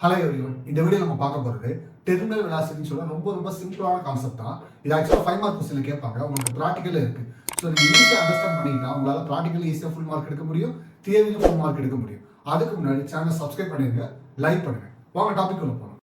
Hello everyone, இந்த video நம்ம பார்க்க போகிறது டெர்மினல் வெலாசிட்டின்னு சொல்ல ரொம்ப சிம்பிளான கான்செப்ட் தான். இது ஆக்சுவலாக 5 மார்க் கொஸ்டின்ல கேட்பாங்க. உங்களுக்கு ப்ராக்டிக்கல் இருக்கு. ஸோ நீங்கள் ஈஸியாக அண்டர்ஸ்டாண்ட் பண்ணிக்கிட்டா உங்களால் ப்ராக்டிக்கல் ஈஸியாக ஃபுல் மார்க் எடுக்க முடியும், தியரியில் ஃபுல் மார்க் எடுக்க முடியும். அதுக்கு முன்னாடி சேனல் சப்ஸ்கிரைப் பண்ணிடுங்க, லைக் பண்ணுங்க. வாங்க டாபிக் உள்ள போகலாம்.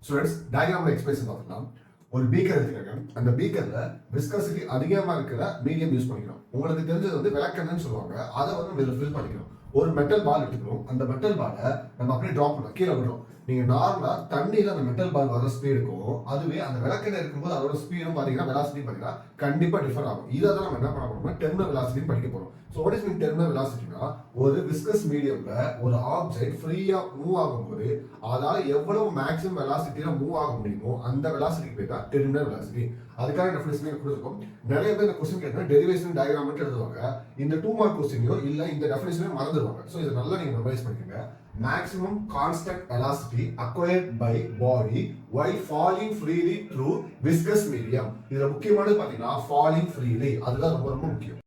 ஸ்டூடெண்ட்ஸ், டயக்ராம்ல எக்ஸ்பிரஷன் பார்க்கலாம். ஒரு பீக்கர் எடுத்துக்கங்க. அந்த பீக்கர்ல விஸ்கசிட்டி அதிகமா இருக்கிற மீடியம் யூஸ் பண்ணிக்கிறோம். உங்களுக்கு தெரிஞ்சது வந்து விளக்கெண்ணன்னு சொல்லுவாங்க. அதை வந்து இதுல ஃபில் பண்ணிக்கிறோம். ஒரு மெட்டல் பால் எடுத்துக்கிறோம். அந்த மெட்டல் பாலை நம்ம அப்படியே டிராப் பண்ணோம், கீழே விடுறோம். நீங்க நார்மலா தண்ணியில அந்த மெட்டல் பால் வர ஸ்பீடு இருக்கும். அதுவே அந்த விளக்கெண்ணெய் இருக்கும்போது அதோட ஸ்பீடும் பாத்தீங்கன்னா வெலாசிட்டி பாத்தீங்கன்னா கண்டிப்பா டிஃபர் ஆகும். இதை தான் நம்ம என்ன பண்ண போறோம்னா டெர்மினல் வெலாசிட்டி படிக்க போறோம். So what is mean terminal வெலாசிட்டினா, ஒரு விஸ்கஸ் மீடியம்ல ஒரு ஆப்ஜெக்ட் ஃப்ரீயா மூவ் ஆகும்போது அதால எவ்வளவு மேக்ஸிமம் வெலாசிட்டியில மூவ் ஆக முடியுமோ அந்த வெலாசிட்டிக்கு பேர் தான் டெர்மினல் வெலாசிட்டி. அதுக்கான டெஃபினிஷன் கொடுத்துருக்கோம். நிறைய பேர் இந்த கொஸ்டின் கேட்டா டெரிவேஷன் டயக்ராம் மட்டும் எழுதுவாங்க. இந்த 2 மார்க் கொஸ்டினையோ இல்ல இந்த டெஃபினிஷனையோ மறந்துடுவாங்க. ஸோ இதை நல்லா நீங்க மெமரைஸ் பண்ணிக்கோங்க. Maximum constant velocity acquired by body while falling freely through viscous medium. இதுல முக்கியமானது பாத்தீங்கன்னா falling freely, அதுதான் ரொம்ப முக்கியம்.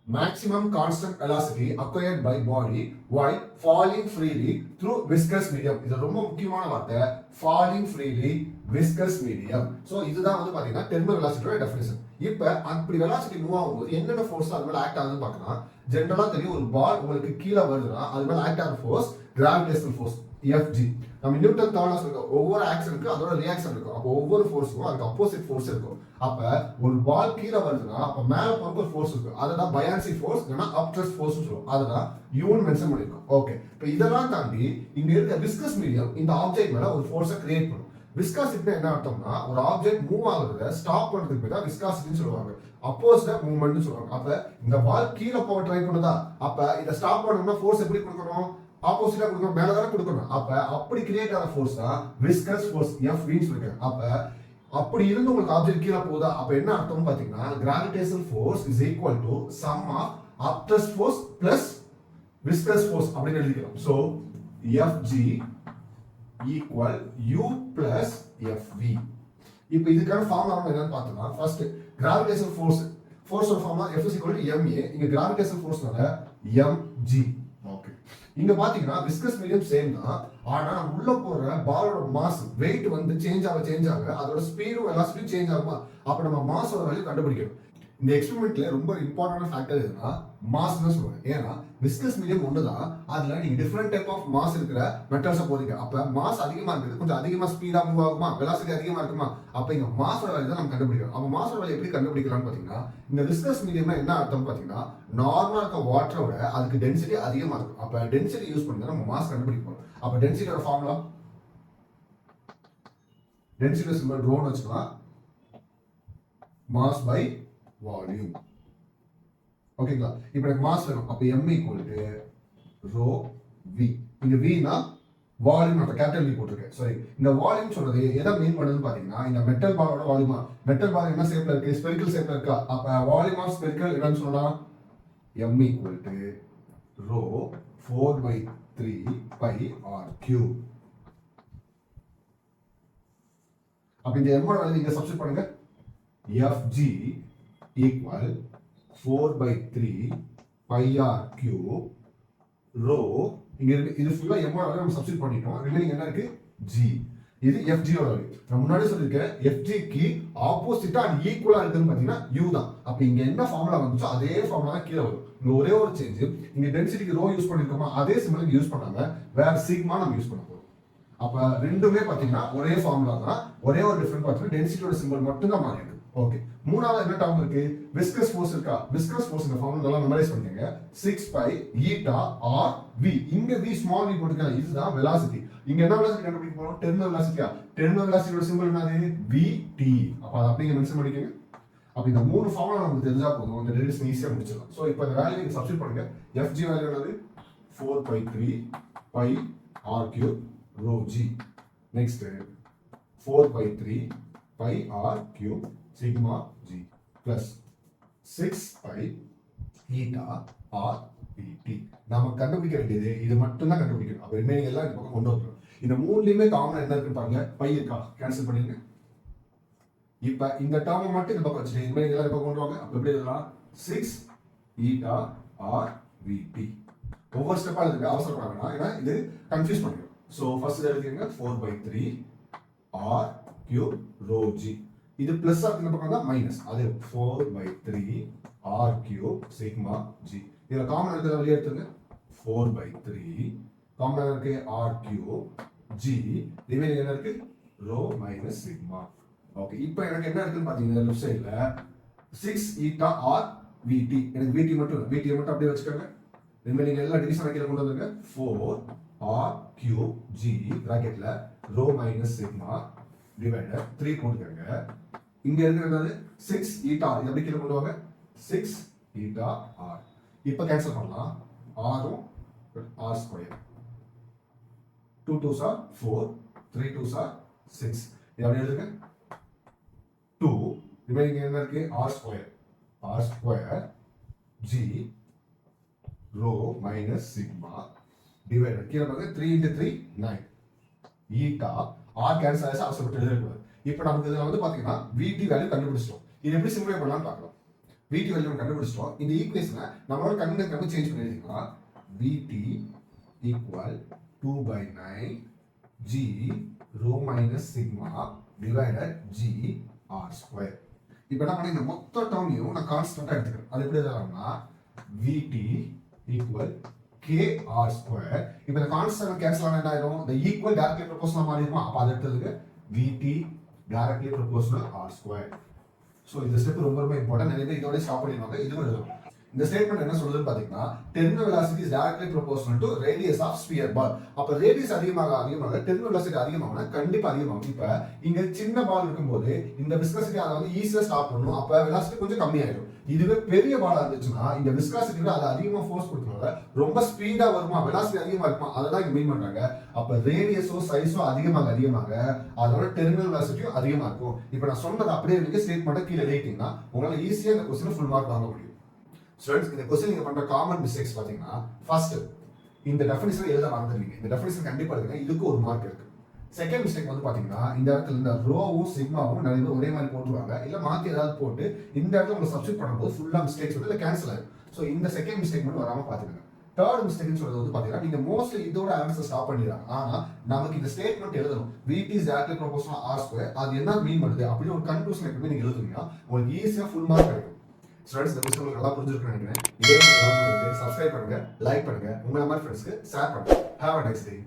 Maximum constant velocity acquired by body while falling freely through viscous medium. இது ரொம்ப முக்கியமான வார்த்தை, falling freely viscous medium. So இதுதான் வந்து பாத்தீங்கன்னா டெர்மினல் வெலாசிட்டியோட டெஃபினிஷன். இப்ப அப்படி வெலாசிட்டி மூவ் ஆகும்போது என்னென்ன ஃபோர்ஸ் அது மேல ஆக்ட் ஆகுதுன்னு பார்க்கலாம். ஜெனரலா தெரியும், ஒரு பால் உங்களுக்கு கீழே வருதுன்னா அது மேல ஆக்ட் ஆகிற ஃபோர்ஸ் கிராவிடேஷனல் ஃபோர்ஸ் Fg. நம்ம நியூட்டன் தேர்ட் லாஸ் இருக்கு. ஒவ்வொரு ஆக்ஷனுக்கு அதோட ரியாக்ஷன் இருக்கும். அப்போ ஒவ்வொரு ஃபோர்ஸுக்கும் அதுக்கு அப்போசிட் ஃபோர்ஸ் இருக்கும். அப்ப ஒரு பால் கீழே வருதுன்னா அப்ப மேல போறதுக்கு ஒரு ஃபோர்ஸ் இருக்கு. அதுதான் பயான்சி ஃபோர்ஸ் இல்லைன்னா அப்ட்ரஸ்ட் ஃபோர்ஸ் சொல்லுவோம். அதுதான் யூன்னு மென்ஷன் பண்ணிருக்கோம். ஓகே, இப்போ இதெல்லாம் தாண்டி இங்க இருக்க விஸ்கஸ் மீடியம் இந்த ஆப்ஜெக்ட் மேல ஒரு ஃபோர்ஸை கிரியேட் பண்ணும். விஸ்காசிட்டி என்ன அர்த்தம்னா, ஒரு ஆப்ஜெக்ட் மூவ் ஆகுறத ஸ்டாப் பண்றதுக்கு பேர் தான் விஸ்காசிட்டின்னு சொல்லுவாங்க. அப்போசிட் மூவ்மெண்ட்னு சொல்லுவாங்க. அப்ப இந்த பால் கீழே போக ட்ரை பண்ணுதா, அப்ப இதை ஸ்டாப் பண்ணணும்னா ஃபோர்ஸ் எப்படி கொடுக்கணும்? ஆப்போசிட்டா கொடுக்கணும், மேல தான கொடுக்கணும். அப்ப அப்படி கிரியேட் ஆன ஃபோர்ஸ் தான் விஸ்கஸ் ஃபோர்ஸ், Fv ன்னு சொல்லிருக்காங்க. அப்ப அப்படி இருந்து உங்களுக்கு ஆப்ஜெக்ட் கீழே போகுதா, அப்ப என்ன அர்த்தம் பாத்தீங்கன்னா gravitational force is equal to sum of upthrust force plus viscous force அப்படின்னு எழுதிக்கலாம். So Fg equal u plus Fv. இப்போ இதுக்கான ஃபார்முலா நம்ம என்னன்னு பார்த்தோம்னா, ஃபர்ஸ்ட் கிராவிடேஷனல் ஃபோர்ஸோட formula F is equal to ma. இங்க கிராவிடேஷனல் ஃபோர்ஸ்னால mg. ஓகே, இங்க பாத்தீங்கன்னா விஸ்கஸ் மீடியம் சேம் தான். ஆனா உள்ள போற பாலோட மாஸ் வெயிட் வந்து சேஞ்ச் ஆக அதோட ஸ்பீடும் வெலாசிட்டியும் சேஞ்ச் ஆகுமா, அப்ப நம்ம மாஸோட வேல்யூ கண்டுபிடிக்கணும். இந்த எக்ஸ்பெரிமெண்ட்ல ரொம்ப இம்பார்ட்டன்ட் ஃபேக்டர் எதுனா மாஸ் தான் சொல்லுவேன். ஏன்னா விஸ்கஸ் மீடியம் ஒண்ணுதான், அதுல நீங்க டிஃபரெண்ட் டைப் ஆஃப் மாஸ் இருக்கிற மெட்டல்ஸை போறீங்க. அப்ப மாஸ் அதிகமா இருக்குது, கொஞ்சம் அதிகமா ஸ்பீடா மூவ் ஆகுமா, வெலாசிட்டி அதிகமா இருக்குமா, அப்ப இங்க மாஸோட வேல்யூ தான் நம்ம கண்டுபிடிக்கணும். அப்ப மாஸோட வேல்யூ எப்படி கண்டுபிடிக்கலாம்னு பாத்தீங்கன்னா, இந்த விஸ்கஸ் மீடியம்னா என்ன அர்த்தம் பாத்தீங்கன்னா, நார்மலா இருக்க வாட்டரோட அதுக்கு டென்சிட்டி அதிகமா இருக்கும். அப்ப டென்சிட்டி யூஸ் பண்ணி நம்ம மாஸ் கண்டுபிடிக்கணும். அப்ப டென்சிட்டியோட ஃபார்முலா, டென்சிட்டி சிம்பல் ரோன்னு வச்சுக்கலாம், மாஸ் பை வால்யூம். ஓகேங்களா? இப்போ எனக்கு மாஸ் வேணும். அப்ப m equal to rho v. இங்க v னா வால்யூம், நான் கேபிட்டல் V போட்டுருக்கேன். சாரி, இந்த வால்யூம் சொல்றது எதை மீன் பண்ணுதுன்னு பாத்தீங்கன்னா, இந்த மெட்டல் பாலோட வால்யூமா. மெட்டல் பால் என்ன ஷேப்ல இருக்கு? ஸ்பெரிக்கல் ஷேப்ல இருக்கா? அப்ப வால்யூம் ஆஃப் ஸ்பெரிக்கல் என்னன்னு சொல்லலாம்? m equal to rho 4/3 pi r cube. அப்ப இந்த m ஓட வேல்யூ இங்க சப்ஸ்டிட்யூட் பண்ணுங்க. Fg equal 4/3 pi r cube rho. இங்க இருக்கு, இது ஃபுல்லா m ஓட வேல்யூ நம்ம சப்ஸ்டிட்யூட் பண்ணிட்டோம். ரிமைனிங் என்ன இருக்கு? g. இது Fg ஓட வேல்யூ. நான் முன்னாடி சொல்லிருக்கேன், Fg க்கு ஆப்போசிட்டா அண்ட் ஈக்குவலா இருக்குன்னு பாத்தீங்கன்னா u தான். அப்ப இங்க என்ன ஃபார்முலா வந்துச்சோ அதே ஃபார்முலா தான் கீழ வரும். இங்க ஒரே ஒரு சேஞ்ச், இங்க டென்சிட்டிக்கு ரோ யூஸ் பண்ணிருக்கோமா, அதே சிம்பல் இங்க யூஸ் பண்ணாம வேற சிக்மா நம்ம யூஸ் பண்ண போறோம். அப்ப ரெண்டுமே பாத்தீங்கன்னா ஒரே ஃபார்முலா தான், ஒரே ஒரு டிஃபரண்ட் பாத்தீங்கன்னா டென்சிட்டியோட சிம்பல் மட்டும் தான் மாறி இருக்கு. ஓகே, மூணாவது என்ன டேர்ம் இருக்கு? விஸ்கஸ் ஃபோர்ஸ் இருக்கா? விஸ்கஸ் ஃபோர்ஸ் இந்த ஃபார்முலா நல்லா மெமரைஸ் பண்ணிக்கங்க. 6 pi eta r v. இங்க v ஸ்மால் v போட்டுக்கலாம். இதுதான் வெலாசிட்டி. இங்க என்ன வெலாசிட்டி கண்டுபிடிக்க போறோம்? டெர்மினல் வெலாசிட்டியா? டெர்மினல் வெலாசிட்டியோட சிம்பல் என்னது? vt. அப்ப அத அப்படியே மென்ஷன் பண்ணிக்கங்க. அப்ப இந்த மூணு ஃபார்முலா நமக்கு தெரிஞ்சா போதும், இந்த டெரிவேஷன் ஈஸியா முடிச்சிடலாம். சோ இப்போ இந்த வேல்யூ நீங்க சப்ஸ்டிட்யூட் பண்ணுங்க. Fg வேல்யூ என்னது? 4/3 pi r cube rho g. Next 4/3 pi r cube sigma g plus 6 pi eta r pt. நாம கண்டுபிடிக்க வேண்டியது இது மட்டும் தான் கண்டுபிடிக்கணும். அப்ப ரிமைனிங் எல்லாம் இந்த பக்கம் கொண்டு வந்துரும். இந்த மூணுலயுமே காமனா என்ன இருக்குன்னு பாருங்க, பை இருக்கா? கேன்சல் பண்ணிருங்க. இப்ப இந்த டேர்ம் மட்டும் இந்த பக்கம் வச்சிட்டு ரிமைனிங் எல்லாம் இந்த பக்கம் கொண்டு வாங்க. அப்ப எப்படி எழுதலாம்? 6 eta or vt. ஒவ்வொரு ஸ்டெப்பா எழுதுங்க, அவசரப்பட வேணாம், ஏன்னா இது கன்ஃபியூஸ் பண்ணிடும். ஸோ ஃபர்ஸ்ட் எழுதிக்கங்க 4/3 r cube rho g. இது பிளஸ் ஆர் இந்த பக்கம் தான் மைனஸ், அது 4/3 r cube sigma g. இதுல காமன் இருக்கிறத வெளியே எடுத்துங்க, 4/3 காமன் இருக்கு r cube g, ரிமைனிங் என்ன இருக்கு rho minus sigma. ஓகே, இப்போ எனக்கு என்ன இருக்குன்னு பாத்தீங்கன்னா லெஃப்ட் சைடுல 6 eta r vt. எனக்கு vt மட்டும் அப்படியே வச்சுக்கோங்க. ரிமைனிங் எல்லா டிவிஷன் கீழ கொண்டு வந்துருங்க. 4 r cube g பிராக்கெட்ல rho minus sigma divided 3 போட்டுக்கங்க. இங்க இருக்கிறது 6 eta, இது அப்படியே கீழ கொண்டு வாங்க. 6 eta r. இப்போ கேன்சல் பண்ணலாம். r um r square. 2 2s are 4, 3 2s are 6. இது அப்படியே எழுதுங்க. 2 ரிமைனிங் என்ன இருக்கு r square g rho minus sigma divided கீழ பாருங்க 3 into 3 9 eta r கேன்சல் ஆயிடுச்சு, அவசரப்பட்டு எழுதக்கூடாது. இப்போ நமக்கு இதுல வந்து பாத்தீங்கன்னா vt வேல்யூ கண்டுபிடிச்சிட்டோம். இது எப்படி சிம்பிளை பண்ணலாம்னு பார்க்கலாம். vt வேல்யூ கண்டுபிடிச்சிட்டோம். இந்த ஈக்குவேஷனை நம்மளோட கண்டு சேஞ்ச் பண்ணி எழுதிக்கலாம். vt equal 2/9 g rho minus sigma divided g r square. இப்போ என்ன பண்ணி இந்த மொத்த டேர்மையும் நான் கான்ஸ்டன்ட்டா எடுத்துக்கிறேன். அது எப்படி எழுதலாம்னா vt equal k r square. இப்போ இந்த கான்ஸ்டன்ட் கேன்சல் ஆனா என்ன ஆயிடும், the equal directly proportional மாறிடுமா, அப்ப அது எடுத்துதுங்க vt directly proportional r square. So இந்த ஸ்டெப் ரொம்ப ரொம்ப இம்பார்ட்டன்ட். நிறைய பேர் இதோட ஸ்டாப் பண்ணிடுவாங்க. இதுவும் எழுதணும். இந்த ஸ்டேட்மெண்ட் என்ன சொல்லுதுன்னு பாத்தீங்கன்னா terminal velocity is directly proportional to radius of sphere ball. அப்ப ரேடியஸ் அதிகமாக terminal velocity அதிகமாகனா கண்டிப்பா அதிகமாகும். இப்ப இங்க சின்ன பால் இருக்கும்போது இந்த விஸ்காசிட்டி அதை வந்து ஈஸியா ஸ்டாப் பண்ணணும். அப்ப வெலாசிட்டி கொஞ்சம் கம்மியாயிடும். இதுவே பெரிய பாலா இருந்துச்சுன்னா இந்த விஸ்காசிட்டியோட அது அதிகமா ஃபோர்ஸ் கொடுக்கறதால ரொம்ப ஸ்பீடா வருமா, வெலாசிட்டி அதிகமா இருக்குமா, அததான் இங்க மீன் பண்றாங்க. அப்ப ரேடியஸோ சைஸோ அதிகமாக அதோட டெர்மினல் வெலாசிட்டியும் அதிகமா இருக்கும். இப்ப நான் சொன்னது அப்படியே நீங்க ஸ்டேட்மெண்ட்டை கீழே எழுதிட்டீங்கன்னா உங்களால ஈஸியா இந்த क्वेश्चन ஃபுல் மார்க் வாங்க முடியும். ஸ்டூடண்ட்ஸ், இந்த क्वेश्चन நீங்க பண்ற காமன் மிஸ்டேக்ஸ் பாத்தீங்கன்னா ஃபர்ஸ்ட் இந்த டெஃபினிஷன் எழுத மறந்துடுவீங்க. இந்த டெஃபினிஷன் கண்டிப்பா எழுதுங்க, இதுக்கு ஒரு மார்க் இருக்கு. செகண்ட் மிஸ்டேக் வந்து பாத்தீங்கன்னா இந்த இடத்துல இந்த ரோவும் சிக்மாவும் நிறைய பேர் ஒரே மாதிரி போட்டுருவாங்க, இல்ல மாத்தி ஏதாவது போட்டு இந்த இடத்துல உங்களை சப்ஸ்டிட் பண்ணும்போது ஃபுல்லா மிஸ்டேக்ஸ் வந்து இல்ல கேன்சல் ஆகும். சோ இந்த செகண்ட் மிஸ்டேக் மட்டும் வராம பாத்துக்கங்க. தேர்ட் மிஸ்டேக்னு சொல்றது வந்து பாத்தீங்கன்னா நீங்க மோஸ்ட்லி இதோட ஆன்சர் ஸ்டாப் பண்ணிடுறாங்க. ஆனா நமக்கு இந்த ஸ்டேட்மெண்ட் எழுதணும், vt is directly proportional r square. அது என்ன மீன் பண்ணுது அப்படின்னு ஒரு கன்க்ளூஷன் எப்பவுமே நீங்க எழுதுனீங்கன்னா உங்களுக்கு ஈஸியா ஃபுல் மார்க் கிடைக்கும். ஸ்டூடண்ட்ஸ், இந்த விஷயம் உங்களுக்கு நல்லா புரிஞ்சிருக்குன்னு நினைக்கிறேன். இதே மாதிரி சப்ஸ்கிரைப் பண்ணுங்க, லைக் பண்ணுங்க, உங்க மாதிரி ஃப்ரெண்ட்ஸ்க்கு ஷேர் பண்ணுங்க. Have a nice day.